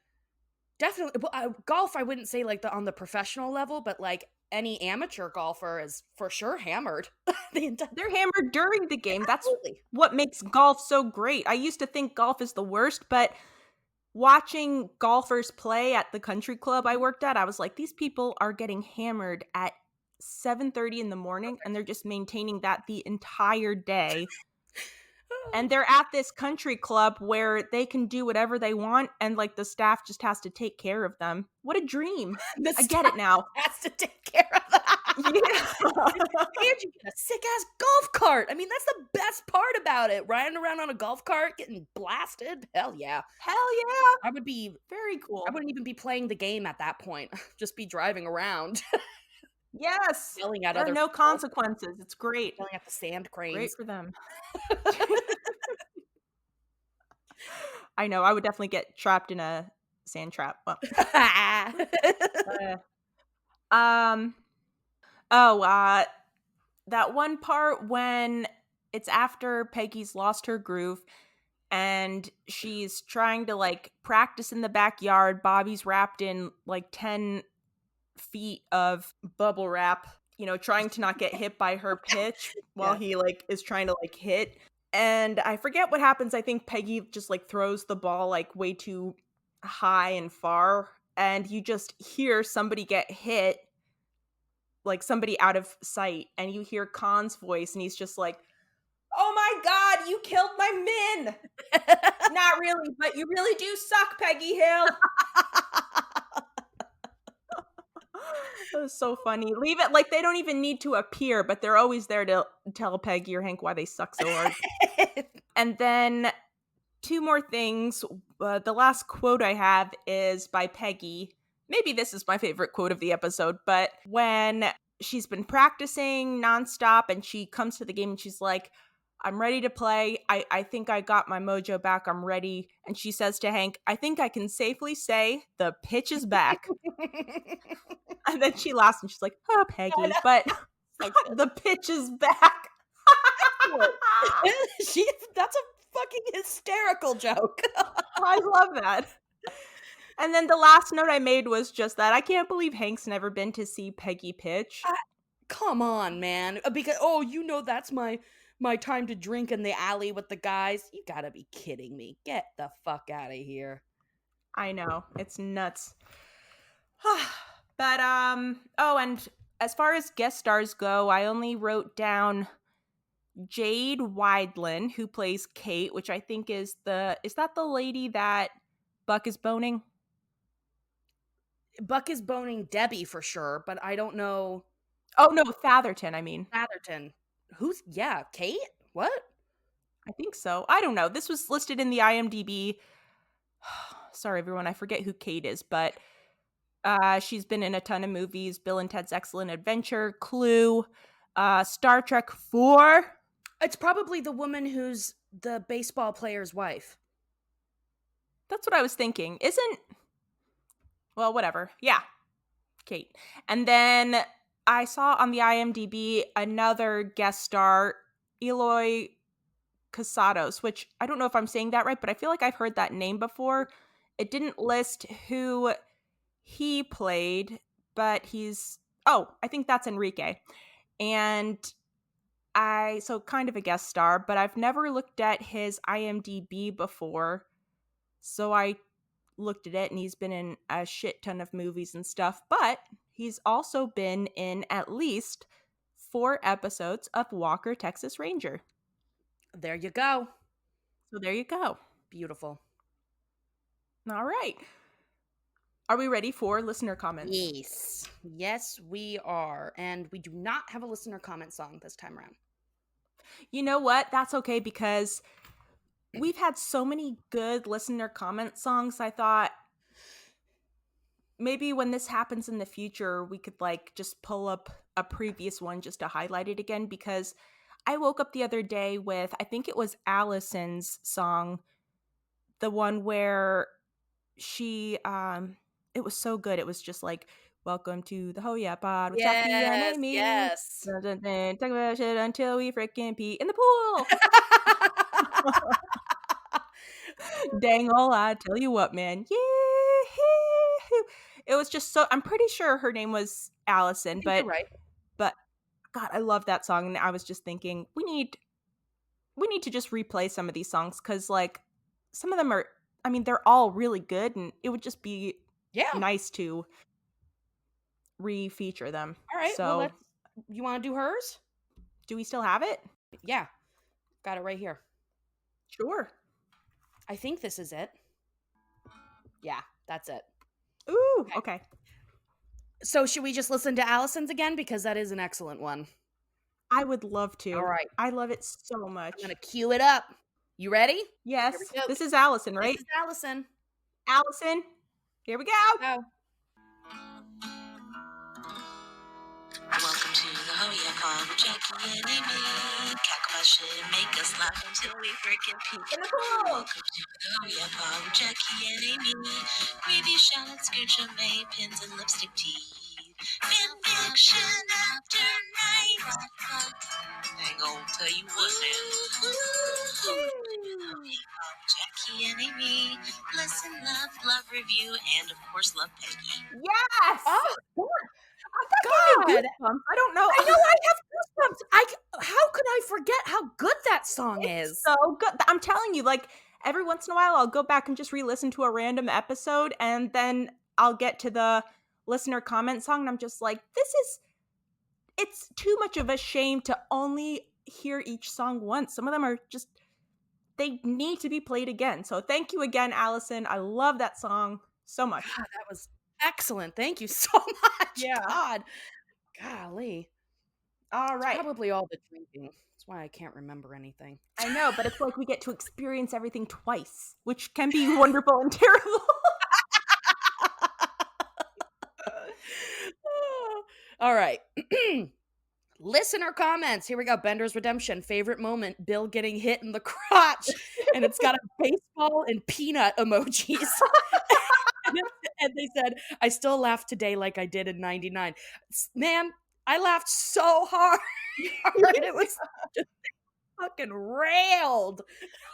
golf. I wouldn't say like on the professional level, but like any amateur golfer is for sure hammered. They're hammered during the game. That's Absolutely. what makes golf so great. I used to think golf is the worst, but watching golfers play at the country club I worked at, I was like, these people are getting hammered at 7:30 in the morning, and they're just maintaining that the entire day. And they're at this country club where they can do whatever they want, and like the staff just has to take care of them. What a dream. The I get it now. has to take care of that. Yeah. And you get a sick ass golf cart. I mean, that's the best part about it. Riding around on a golf cart, getting blasted. Hell yeah. Hell yeah. I would be Very cool. I wouldn't even be playing the game at that point. Just be driving around. Yes. Yelling at There are other no people. consequences. It's great. Yelling at the sand cranes. Great for them. I know. I would definitely get trapped in a sand trap. Well, that one part when it's after Peggy's lost her groove and she's trying to like practice in the backyard. Bobby's wrapped in like 10 feet of bubble wrap, trying to not get hit by her pitch while he like is trying to like hit. And I forget what happens. I think Peggy just like throws the ball like way too high and far, and you just hear somebody get hit, like somebody out of sight, and you hear Khan's voice, and he's just like, "Oh my God, you killed my min!" Not really, but you really do suck, Peggy Hill. That was so funny. Leave it like they don't even need to appear, but they're always there to tell Peggy or Hank why they suck so hard. And then 2 more things. The last quote I have is by Peggy. Maybe this is my favorite quote of the episode, but when she's been practicing nonstop and she comes to the game and she's like, "I'm ready to play. I think I got my mojo back. I'm ready." And she says to Hank, "I think I can safely say the pitch is back." And then she laughs and she's like, "Oh, Peggy, but the pitch is back." That's a fucking hysterical joke. I love that. And then the last note I made was just that I can't believe Hank's never been to see Peggy pitch. Come on, man. Because that's my time to drink in the alley with the guys. You gotta be kidding me. Get the fuck out of here. I know. It's nuts. But and as far as guest stars go, I only wrote down Jade Weidlin, who plays Kate, which I think is that the lady that Buck is boning? Buck is boning Debbie for sure, but I don't know. Oh no, Fatherton, I mean. Fatherton. Kate? What? I think so. I don't know. This was listed in the IMDb. Sorry, everyone. I forget who Kate is, but she's been in a ton of movies. Bill and Ted's Excellent Adventure, Clue, Star Trek 4. It's probably the woman who's the baseball player's wife. That's what I was thinking. Well, whatever. Yeah. Kate. And then I saw on the IMDb another guest star, Eloy Casados, which I don't know if I'm saying that right, but I feel like I've heard that name before. It didn't list who he played, but I think that's Enrique. And so kind of a guest star, but I've never looked at his IMDb before. So I looked at it, and he's been in a shit ton of movies and stuff, but he's also been in at least 4 episodes of Walker, Texas Ranger. There you go. So there you go. Beautiful. All right. Are we ready for listener comments? Yes. Yes, we are. And we do not have a listener comment song this time around. You know what? That's okay, because we've had so many good listener comment songs. I thought maybe when this happens in the future, we could like just pull up a previous one just to highlight it again, because I woke up the other day with, I think it was Allison's song, the one where she, it was so good. It was just like, "Welcome to the Heyyy pod with Jackie and Amy. Yes. Talk about shit until we freaking pee in the pool." Dang, all I tell you what, man. Yeah. It was just so, I'm pretty sure her name was Allison, but you're right. But God, I love that song. And I was just thinking, we need to just replay some of these songs, because like some of them are, I mean, they're all really good, and it would just be nice to re-feature them. All right. So Well, you want to do hers? do we still have it? Yeah. Got it right here. Sure. I think this is it. Yeah, that's it. Ooh, okay. So should we just listen to Allison's again? Because that is an excellent one. I would love to. All right. I love it so much. I'm going to cue it up. You ready? Yes. Here we go. This is Allison, right? This is Allison. Allison, here we go. Go. Welcome to the Heyyy Pod with Jackie and Amy. Cackle my shit, make us laugh until we freaking puke. In the pool. Welcome to the Heyyy Pod with Jackie and Amy. Gravy, shallot, scooch, may, pins, and lipstick tea. Fan fiction after night. I ain't gonna tell you what, man. Heyyy Pod with Jackie and Amy. Listen, love, review, and of course, love Peggy. Yes. Oh, God. God. I don't know. I know I have goosebumps. How could I forget how good that song is? So good. I'm telling you, like, every once in a while I'll go back and just re-listen to a random episode, and then I'll get to the listener comment song, and I'm just like, it's too much of a shame to only hear each song once. Some of them are just, they need to be played again. So thank you again, Allison. I love that song so much. God, that was excellent. Thank you so much. Yeah. God. Golly. All right. It's probably all the drinking. That's why I can't remember anything. I know, but it's like we get to experience everything twice, which can be wonderful and terrible. All right. Listener comments. Here we go. Bender's Redemption. Favorite moment, Bill getting hit in the crotch. And it's got a baseball and peanut emojis. And they said, I still laugh today like I did in 99. Man, I laughed so hard. It was just fucking railed.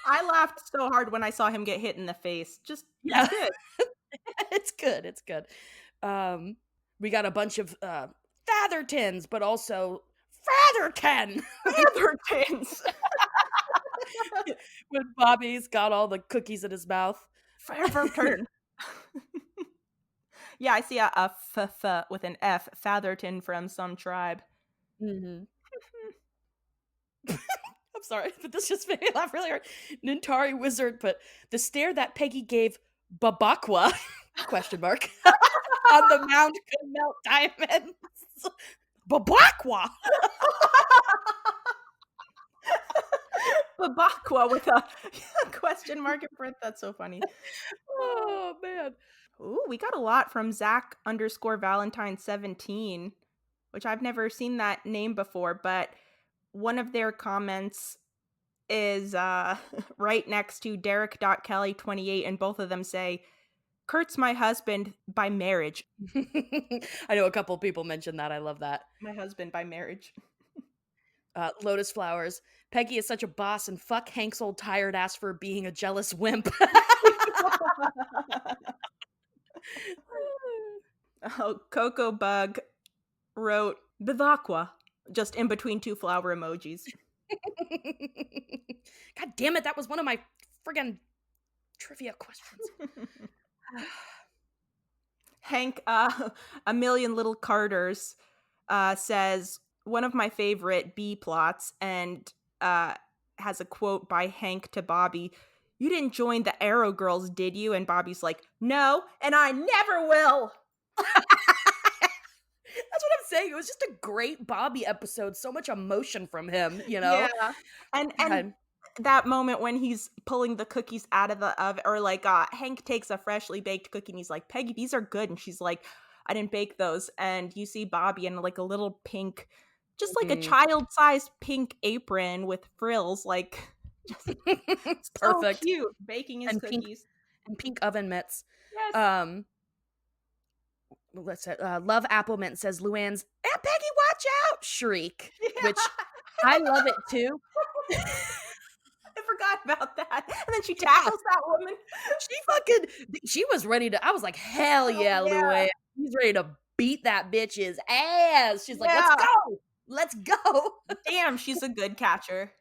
I laughed so hard when I saw him get hit in the face. Just, Yeah. good. It's good. It's good. We got a bunch of Fathertons, but also Fatherton. Fathertons. When Bobby's got all the cookies in his mouth. Fatherton. Yeah, I see a f with an F, Fatherton from some tribe. Mm-hmm. I'm sorry, but this just made me laugh really hard. Nintari Wizard put the stare that Peggy gave Babakwa question mark on the mound could melt diamonds. Babakwa. Babakwa with a question mark in front. That's so funny. Oh man. Ooh, we got a lot from Zach_Valentine17, which I've never seen that name before, but one of their comments is right next to Derek.Kelly28, and both of them say, Kurt's my husband by marriage. I know a couple people mentioned that. I love that. My husband by marriage. Lotus Flowers. Peggy is such a boss, and fuck Hank's old tired ass for being a jealous wimp. Oh, Coco Bug wrote Bivakwa, just in between two flower emojis. God damn it, that was one of my friggin' trivia questions. Hank, A Million Little Carters, says, one of my favorite B plots, and has a quote by Hank to Bobby. You didn't join the Arrow Girls, did you? And Bobby's like, no, and I never will. That's what I'm saying. It was just a great Bobby episode. So much emotion from him, you know? Yeah. And that moment when he's pulling the cookies out of the oven, or like Hank takes a freshly baked cookie and he's like, Peggy, these are good. And she's like, I didn't bake those. And you see Bobby in like a little pink, just like a child-sized pink apron with frills, like just perfect. So cute, baking his cookies. Pink oven mitts. Yes. Let's say, Love Apple Mint says Luann's Aunt Peggy, watch out! Shriek, which I love it too. I forgot about that. And then she tackles that woman. She was ready to. I was like, hell yeah, Luann. She's ready to beat that bitch's ass. She's like, let's go. Damn, she's a good catcher.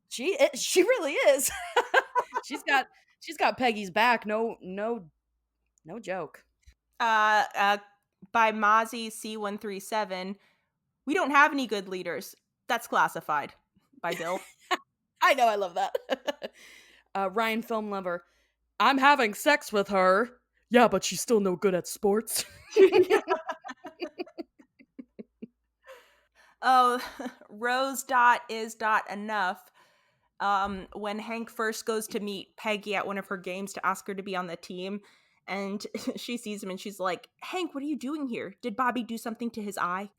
She really is. she's got Peggy's back. No joke. By Mozzie C137, we don't have any good leaders. That's classified by Bill. I know, I love that. Ryan Film Lover. I'm having sex with her. Yeah, but she's still no good at sports. Oh, Rose.is.enough. When Hank first goes to meet Peggy at one of her games to ask her to be on the team, and she sees him and she's like, Hank, what are you doing here? Did Bobby do something to his eye?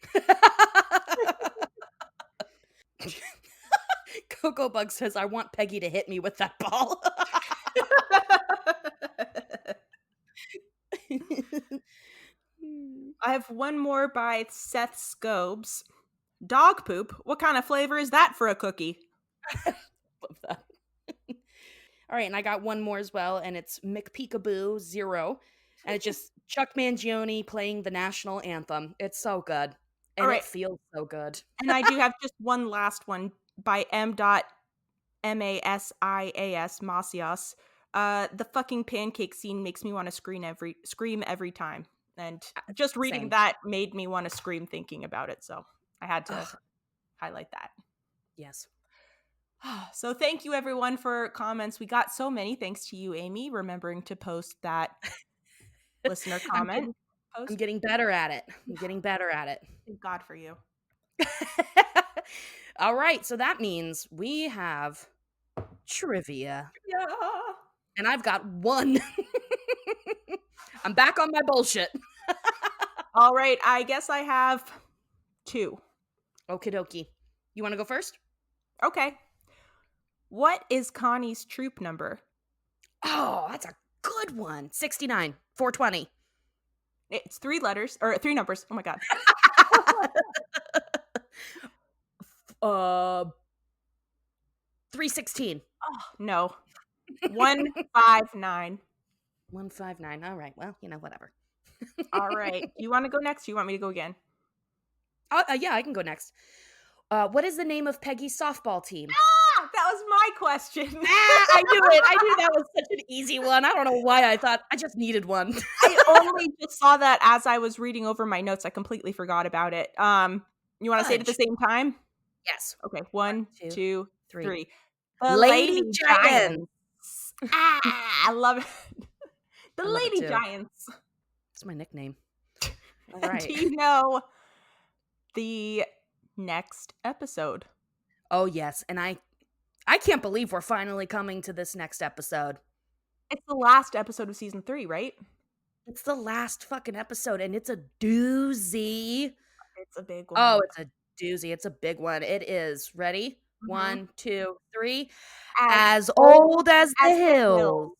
Coco Bug says, I want Peggy to hit me with that ball. I have one more by Seth Scobes. Dog poop? What kind of flavor is that for a cookie? Love that. All right, and I got one more as well, and it's McPeekaboo 0. And it's just Chuck Mangione playing the national anthem. It's so good. And All right. It feels so good. And I do have just one last one by M.Masias, Masias. The fucking pancake scene makes me want to scream every time. And just reading Same. that made me want to scream thinking about it. So I had to highlight that. Yes. So thank you everyone for comments. We got so many. Thanks to you, Amy, remembering to post that listener comment. I'm getting better at it. Thank God for you. All right, so that means we have trivia. Yeah. And I've got one. I'm back on my bullshit. All right, I guess I have 2. Okie dokie. You want to go first? Okay. What is Connie's troop number? Oh, that's a good one. 69, 420. It's 3 letters, or 3 numbers. Oh my God. 316. Oh, no. 159. 159. All right. Well, whatever. All right. You want to go next? Or you want me to go again? Yeah, I can go next. What is the name of Peggy's softball team? That was my question. I knew it. I knew that was such an easy one. I don't know why I thought I just needed one. I only just saw that as I was reading over my notes. I completely forgot about it. You want to say it at the same time? Yes. Okay. 1, 2, 3. The Lady Giants. I love it. The I love it Lady too. Giants. It's my nickname. All right. Do you know the next episode? Oh, yes. And I can't believe we're finally coming to this next episode. It's the last episode of season 3, right? It's the last fucking episode, and it's a doozy. It's a big one. Oh, it's a doozy. It's a big one. It is. Ready? 1, 2, 3. As old as the hills.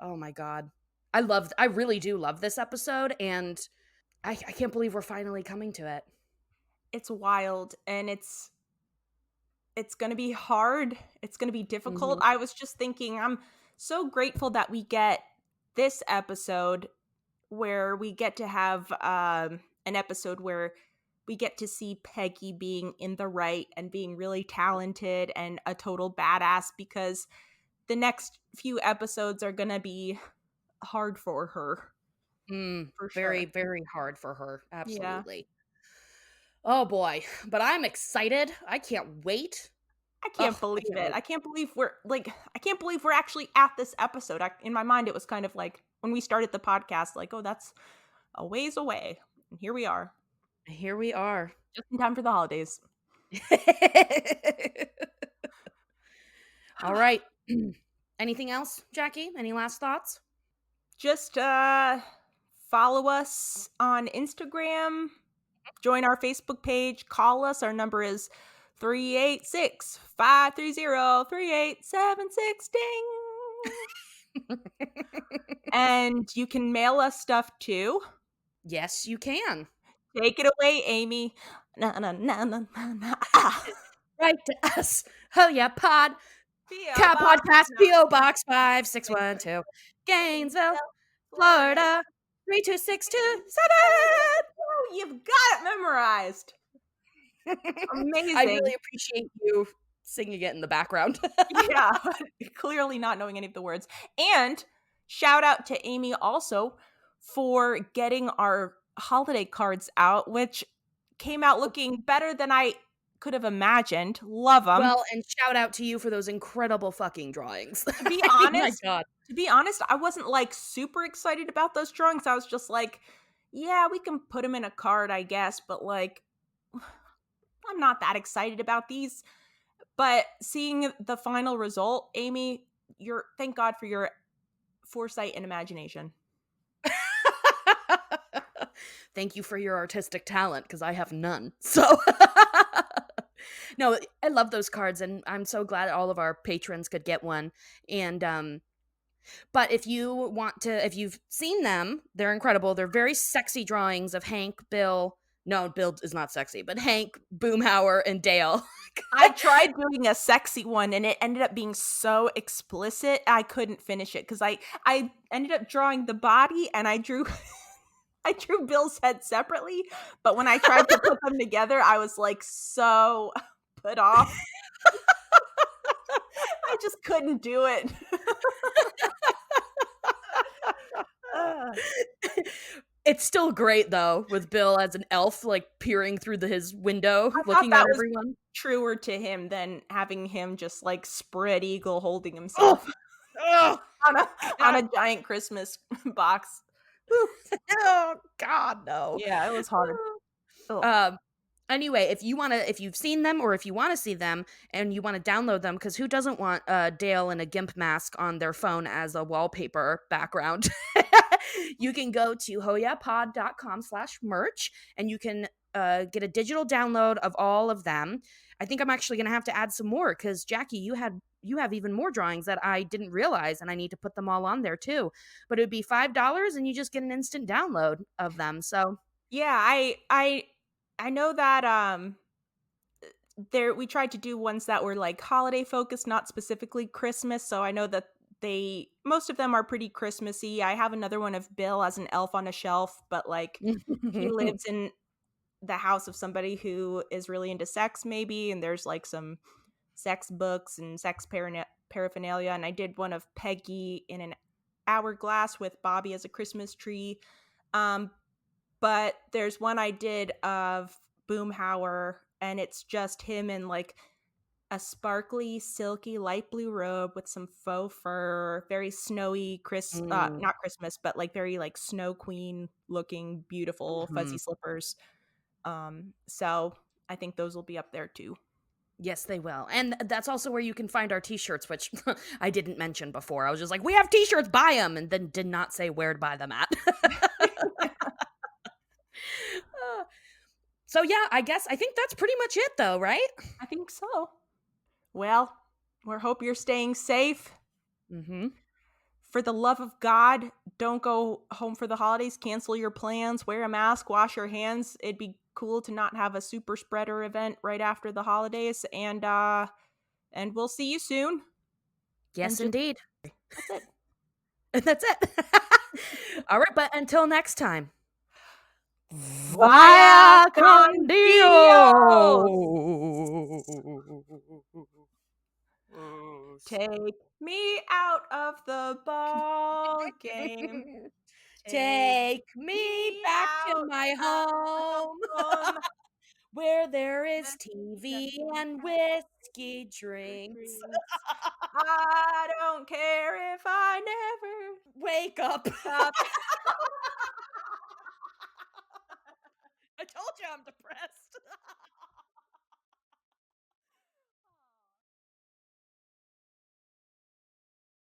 Oh my God. I really do love this episode, and I can't believe we're finally coming to it. It's wild, and it's going to be hard. It's going to be difficult. I was just thinking, I'm so grateful that we get this episode where we get to have an episode where we get to see Peggy being in the right and being really talented and a total badass, because the next few episodes are going to be hard for her. For very, sure. very hard for her. Absolutely. Yeah. Oh boy. But I'm excited. I can't wait. I can't believe it. I can't believe we're actually at this episode. In my mind, it was kind of like when we started the podcast, like, oh, that's a ways away. And here we are. Just in time for the holidays. All right. Anything else, Jackie? Any last thoughts? Just follow us on Instagram, join our Facebook page, call us. Our number is 386-530-3876. Ding. And you can mail us stuff too. Yes, you can. Take it away, Amy. Right to us. Oh yeah, Cow Podcast, P.O. Box 5612, Gainesville, Florida, 32627. Oh, you've got it memorized. Amazing. I really appreciate you singing it in the background. Yeah, clearly not knowing any of the words. And shout out to Amy also for getting our holiday cards out, which came out looking better than I could have imagined. Love them. Well, and shout out to you for those incredible fucking drawings. To be I mean, my honest, God. I wasn't like super excited about those drawings. I was just like, yeah, we can put them in a card, I guess, but like, I'm not that excited about these. But seeing the final result, Amy, thank God for your foresight and imagination. Thank you for your artistic talent, because I have none. So, no, I love those cards, and I'm so glad all of our patrons could get one. And but if you've seen them, they're incredible. They're very sexy drawings of Hank, Bill. No, Bill is not sexy, but Hank, Boomhauer, and Dale. I tried doing a sexy one and it ended up being so explicit I couldn't finish it because I ended up drawing the body and I drew I drew Bill's head separately, but when I tried to put them together, I was like so put off. I just couldn't do it. It's still great though, with Bill as an elf, like peering through his window, I looking thought at that was everyone. truer to him than having him just like spread eagle holding himself on a giant Christmas box. Oh God, no. Yeah, it was hard. Anyway, if you've seen them or if you want to see them and you want to download them, because who doesn't want Dale in a GIMP mask on their phone as a wallpaper background? You can go to hoyapod.com/merch and you can get a digital download of all of them. I think I'm actually going to have to add some more because Jackie, you have even more drawings that I didn't realize, and I need to put them all on there too. But it would be $5 and you just get an instant download of them. So yeah, I know that we tried to do ones that were like holiday focused, not specifically Christmas. So I know that most of them are pretty Christmassy. I have another one of Bill as an elf on a shelf, but like he lives in the house of somebody who is really into sex maybe, and there's like some sex books and sex paraphernalia. And I did one of Peggy in an hourglass with Bobby as a Christmas tree. But there's one I did of Boomhauer, and it's just him in like a sparkly, silky, light blue robe with some faux fur, very snowy, not Christmas, but like very like snow queen looking, beautiful, fuzzy slippers. So I think those will be up there too. Yes, they will. And that's also where you can find our t-shirts, which I didn't mention before. I was just like, we have t-shirts, buy them, and then did not say where to buy them at. So yeah, I think that's pretty much it though, right? I think so. Well, we hope you're staying safe. Mm-hmm. For the love of God, don't go home for the holidays. Cancel your plans. Wear a mask. Wash your hands. It'd be cool to not have a super spreader event right after the holidays. And we'll see you soon. Yes, indeed. That's it. And that's it. All right, but until next time. Vaya con Dios! Take me out of the ball game. Take me back to my home where there is TV and whiskey drinks. I don't care if I never Wake up. stop. I told you I'm depressed.